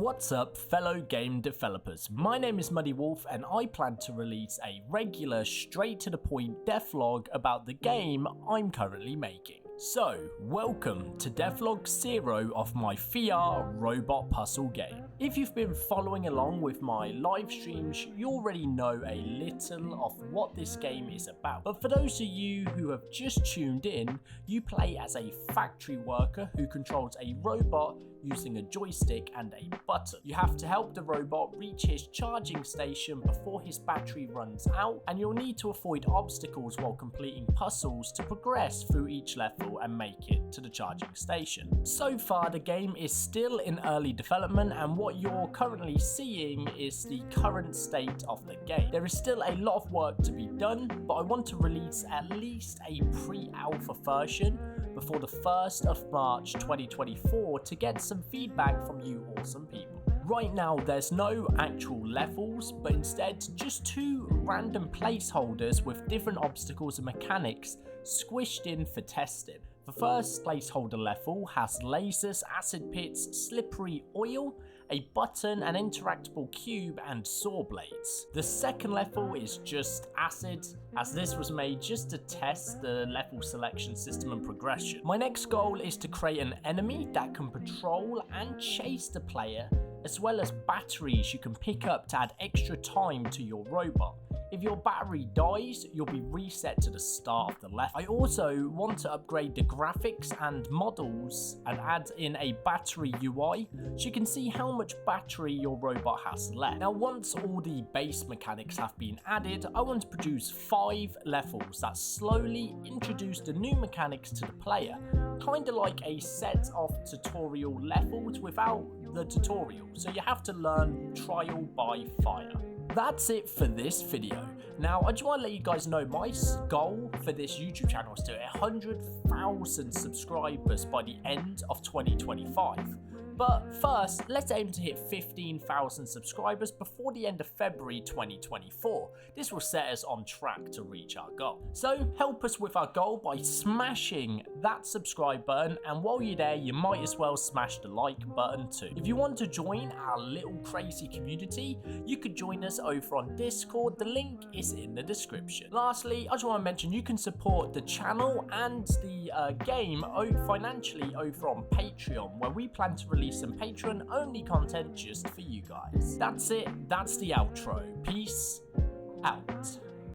What's up, fellow game developers? My name is Muddy Wolf and I plan to release a regular, straight to the point devlog about the game I'm currently making. So, welcome to devlog 0 of my VR robot puzzle game. If you've been following along with my live streams, you already know a little of what this game is about. But for those of you who have just tuned in, you play as a factory worker who controls a robot using a joystick and a button. You have to help the robot reach his charging station before his battery runs out, and you'll need to avoid obstacles while completing puzzles to progress through each level and make it to the charging station. So far, the game is still in early development, and what you're currently seeing is the current state of the game. There is still a lot of work to be done, but I want to release at least a pre-alpha version before the 1st of March 2024 to get some feedback from you awesome people. Right now there's no actual levels, but instead just two random placeholders with different obstacles and mechanics squished in for testing. The first placeholder level has lasers, acid pits, slippery oil, a button, an interactable cube, and saw blades. The second level is just acid, as this was made just to test the level selection system and progression. My next goal is to create an enemy that can patrol and chase the player, as well as batteries you can pick up to add extra time to your robot. If your battery dies, you'll be reset to the start of the level. I also want to upgrade the graphics and models and add in a battery UI so you can see how much battery your robot has left. Now, once all the base mechanics have been added, I want to produce 5 levels that slowly introduce the new mechanics to the player, kind of like a set of tutorial levels without the tutorial, so you have to learn trial by fire. That's it for this video. Now, I just want to let you guys know my goal for this YouTube channel is to hit 100,000 subscribers by the end of 2025. But first, let's aim to hit 15,000 subscribers before the end of February 2024. This will set us on track to reach our goal. So help us with our goal by smashing that subscribe button, and while you're there, you might as well smash the like button too. If you want to join our little crazy community, you could join us over on Discord. The link is in the description. Lastly, I just want to mention you can support the channel and the game financially over on Patreon, where we plan to release some Patreon only content just for you guys. That's it, that's the outro. Peace out.